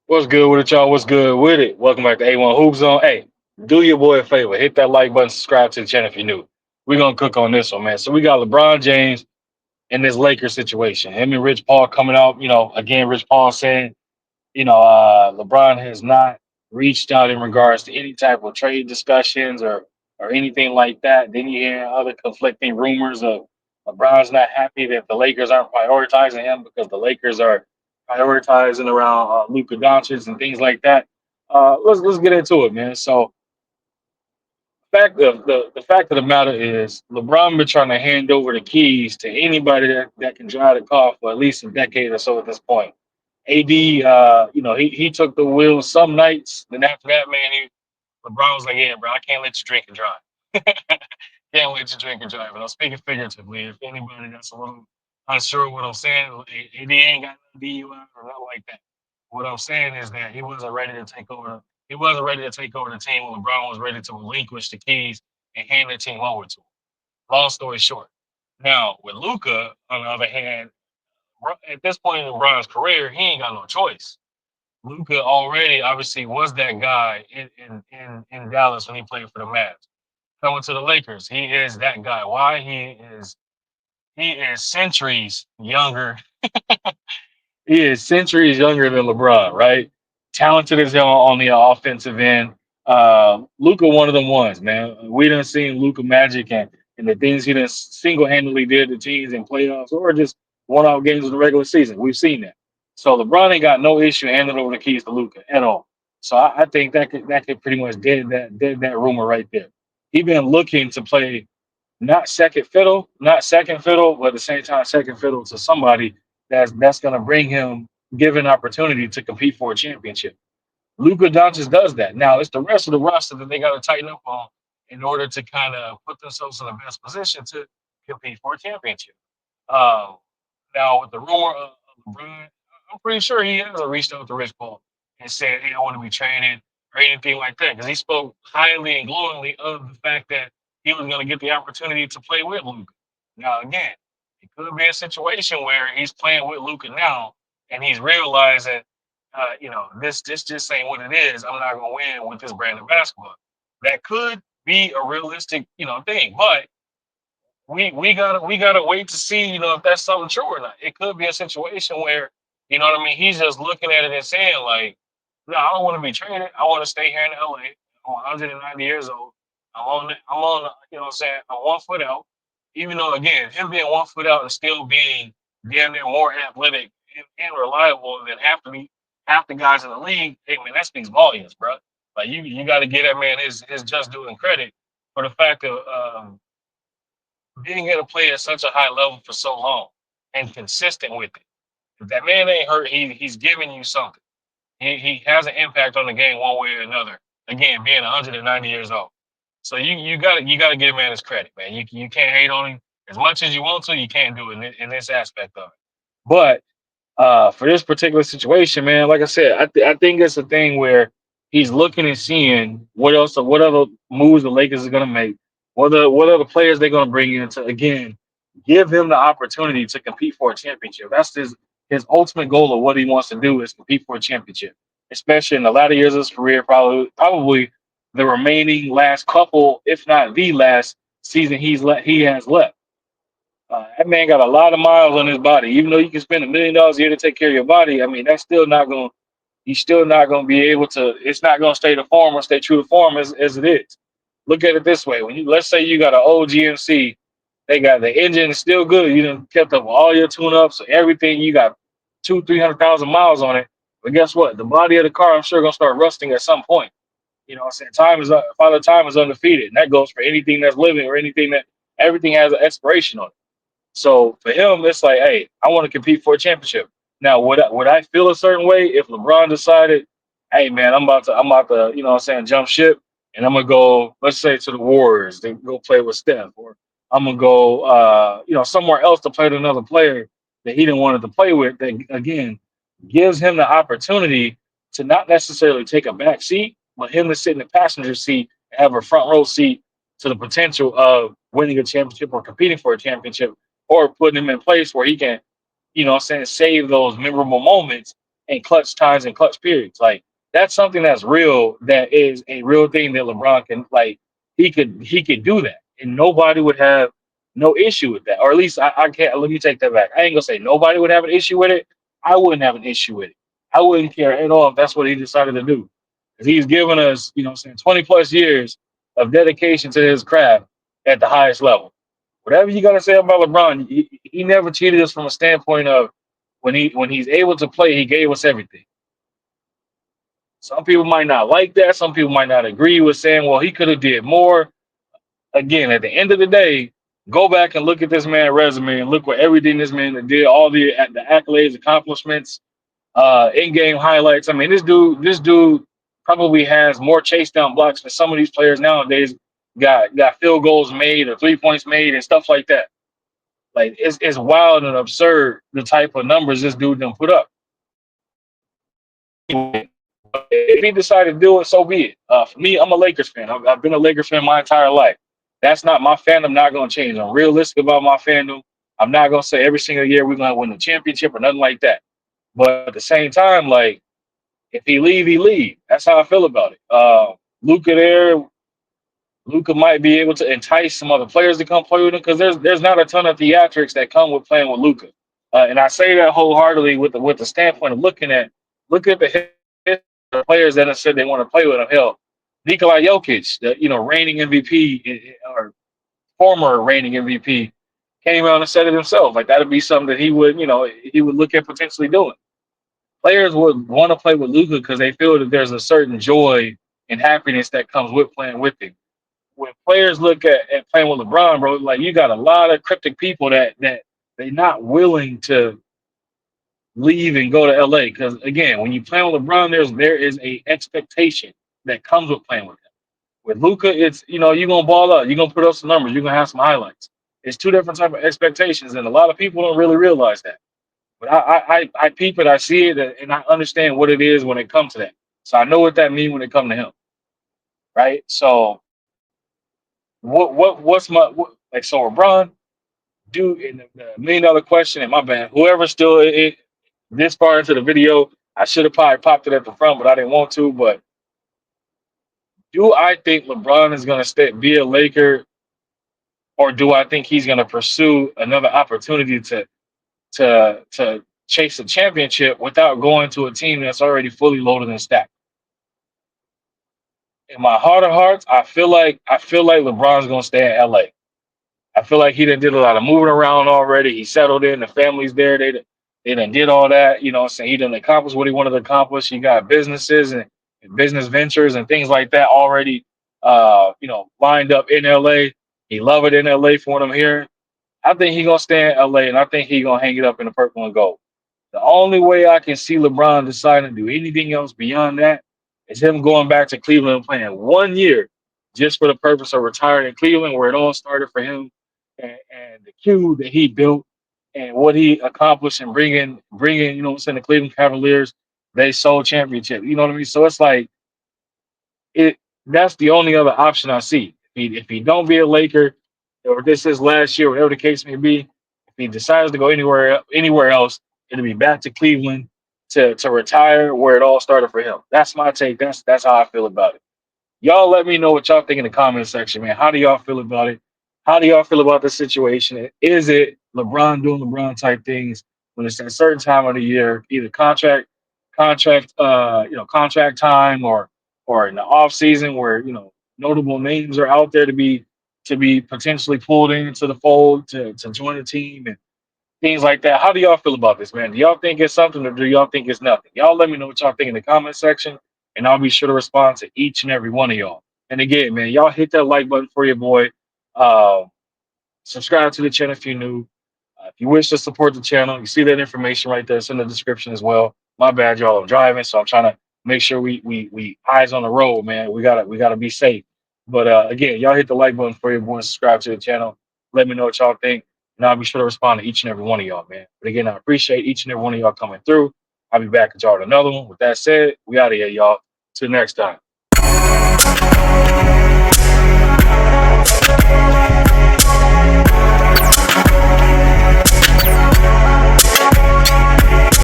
What's good with it, y'all? What's good with it? Welcome back to A1 Hoop Zone. Hey, do your boy a favor. Hit that like button, subscribe to the channel if you're new. We're going to cook on this one, man. So we got LeBron James in this Lakers situation. Him and Rich Paul coming out. Again, Rich Paul saying, LeBron has not reached out in regards to any type of trade discussions or anything like that. Then you hear other conflicting rumors of LeBron's not happy that the Lakers aren't prioritizing him because the Lakers are prioritizing around Luka Doncic and things like that. Let's get into it, man. So the fact of the matter is LeBron been trying to hand over the keys to anybody that can drive the car for at least a decade or so at this point. AD, he took the wheel some nights. Then after that, man, LeBron was like, "Yeah, bro, I can't let you drink and drive. Can't let you drink and drive." And I'm speaking figuratively. If anybody that's a little unsure what I'm saying, AD ain't got no DUI or nothing like that. What I'm saying is that he wasn't ready to take over. He wasn't ready to take over the team when LeBron was ready to relinquish the keys and hand the team over to him. Long story short. Now with Luca, on the other hand, at this point in LeBron's career, he ain't got no choice. Luca already obviously was that guy in Dallas when he played for the Mavs. Coming to the Lakers, he is that guy. Why? He is centuries younger. He is centuries younger than LeBron, right? Talented as hell on the offensive end. Luca, one of them ones, man. We done seen Luca magic and the things he done single handedly did to teams in playoffs or just one off games in the regular season. We've seen that. So LeBron ain't got no issue handing over the keys to Luca at all. So I think that could pretty much dead that rumor right there. He been looking to play not second fiddle, but at the same time second fiddle to somebody that's going to bring him give an opportunity to compete for a championship. Luka Doncic does that. Now it's the rest of the roster that they got to tighten up on in order to kind of put themselves in the best position to compete for a championship. Um, Now with the rumor of LeBron, I'm pretty sure he hasn't reached out to Rich Paul and said, "Hey, I want to be traded" or anything like that, because he spoke highly and glowingly of the fact that he was going to get the opportunity to play with Luka. Now again, it could be a situation where he's playing with Luka now and he's realizing, this just ain't what it is. I'm not going to win with this brand of basketball. That could be a realistic, thing, but we gotta wait to see, if that's something true or not. It could be a situation where, what I mean, he's just looking at it and saying like, no, I don't want to be traded. I want to stay here in LA. I'm 190 years old. I'm on, what I'm saying, I'm 1 foot out. Even though again, him being 1 foot out and still being damn near more athletic and reliable than half the guys in the league, hey man, that speaks volumes, bro. Like you got to give that man his just due and credit for the fact of being able to play at such a high level for so long and consistent with it. If that man ain't hurt, he's giving you something. He has an impact on the game one way or another. Again, being 190 years old, so you gotta give a man his credit, man. You can't hate on him as much as you want to. You can't do it in this aspect of it. But for this particular situation, man, like I said, I think it's a thing where he's looking and seeing what other moves the Lakers are going to make, what other players they're going to bring in to again give him the opportunity to compete for a championship. That's his ultimate goal of what he wants to do is compete for a championship, especially in the latter years of his career, probably the remaining last couple, if not the last season he has left. That man got a lot of miles on his body. Even though you can spend $1 million a year to take care of your body, I mean, that's still not going. He's still not going to be able to. It's not going to stay the form or stay true to form as it is. Look at it this way: when let's say you got an old GMC, they got the engine is still good. You done kept up with all your tune-ups, everything. You got 300,000 miles on it. But guess what? The body of the car, I'm sure, gonna start rusting at some point. You know what I'm saying? Father Time is undefeated, and that goes for anything that's living or anything that everything has an expiration on it. So for him, it's like, hey, I want to compete for a championship. Now, would I feel a certain way if LeBron decided, hey man, I'm about to, what I'm saying, jump ship and I'm gonna go, let's say to the Warriors, to go play with Steph, or I'm gonna go somewhere else to play with another player that he didn't want to play with, that again gives him the opportunity to not necessarily take a back seat, but him to sit in the passenger seat and have a front row seat to the potential of winning a championship or competing for a championship or putting him in place where he can, save those memorable moments in clutch times and clutch periods. Like that's something that's real. That is a real thing that LeBron can like. He could do that, and nobody would have no issue with that. Or at least I can't. Let me take that back. I ain't gonna say nobody would have an issue with it. I wouldn't have an issue with it. I wouldn't care at all if that's what he decided to do. 'Cause he's given us, what I'm saying, 20 plus years of dedication to his craft at the highest level. Whatever you gotta say about LeBron, he never cheated us from a standpoint of when he's able to play, he gave us everything. Some people might not like that. Some people might not agree with saying, well, he could have did more. Again, at the end of the day, go back and look at this man's resume and look what everything this man did, all the accolades, accomplishments, in-game highlights. I mean, this dude probably has more chase down blocks than some of these players nowadays got field goals made or 3 points made and stuff like that. Like it's wild and absurd the type of numbers this dude done put up. If he decided to do it, so be it. For me, I'm a Lakers fan. I've been a Lakers fan my entire life. That's not my fandom. Not going to change. I'm realistic about my fandom. I'm not going to say every single year we're going to win the championship or nothing like that. But at the same time, like if he leave, he leave. That's how I feel about it. Luca there, Luca might be able to entice some other players to come play with him because there's not a ton of theatrics that come with playing with Luca. And I say that wholeheartedly with the standpoint of look at the players that have said they want to play with him. Hell, Nikola Jokic, the reigning MVP or former reigning MVP, came out and said it himself. Like that'd be something that he would look at potentially doing. Players would want to play with Luca because they feel that there's a certain joy and happiness that comes with playing with him. When players look at playing with LeBron, bro, like you got a lot of cryptic people that they're not willing to leave and go to LA. Because again, when you play with LeBron, there is a expectation that comes with playing with him. With Luca, it's you're gonna ball out, you're gonna put up some numbers, you're gonna have some highlights. It's two different type of expectations, and a lot of people don't really realize that. But I peep it, I see it, and I understand what it is when it comes to that. So I know what that means when it comes to him, right? So what's like so LeBron, dude, and the $1 million question, and my bad, whoever still this far into the video, I should have probably popped it at the front, but I didn't want to. But do I think LeBron is going to be a Laker, or do I think he's going to pursue another opportunity to chase a championship without going to a team that's already fully loaded and stacked? In my heart of hearts, I feel like LeBron's going to stay in LA. I feel like he did a lot of moving around already. He settled in. The family's there. They done did all that. You know what I'm saying? He done accomplished what he wanted to accomplish. He got businesses and business ventures and things like that already, lined up in LA. He love it in LA for what I'm hearing. I think he gonna stay in LA, and I think he gonna hang it up in the purple and gold. The only way I can see LeBron deciding to do anything else beyond that is him going back to Cleveland and playing 1 year just for the purpose of retiring in Cleveland, where it all started for him, and the cue that he built and what he accomplished and bringing, the Cleveland Cavaliers, they sold championship. You know what I mean? So it's like it. That's the only other option I see. If he don't be a Laker, or this is last year, whatever the case may be, if he decides to go anywhere else, it'll be back to Cleveland to retire where it all started for him. That's my take. That's how I feel about it. Y'all let me know what y'all think in the comment section, man. How do y'all feel about it? How do y'all feel about the situation? Is it LeBron doing LeBron type things when it's at a certain time of the year, either contract time, or in the off season where notable names are out there to be potentially pulled into the fold to join the team and things like that. How do y'all feel about this, man? Do y'all think it's something, or do y'all think it's nothing? Y'all let me know what y'all think in the comment section, and I'll be sure to respond to each and every one of y'all. And again, man, y'all hit that like button for your boy. Uh, Subscribe to the channel if you're new. If you wish to support the channel, you see that information right there. It's in the description as well. My bad, y'all. I'm driving, so I'm trying to make sure we eyes on the road, man. We gotta be safe. But again, y'all hit the like button for your boy and subscribe to the channel. Let me know what y'all think, and I'll be sure to respond to each and every one of y'all, man. But again, I appreciate each and every one of y'all coming through. I'll be back with y'all with another one. With that said, we out of here, y'all. Till next time.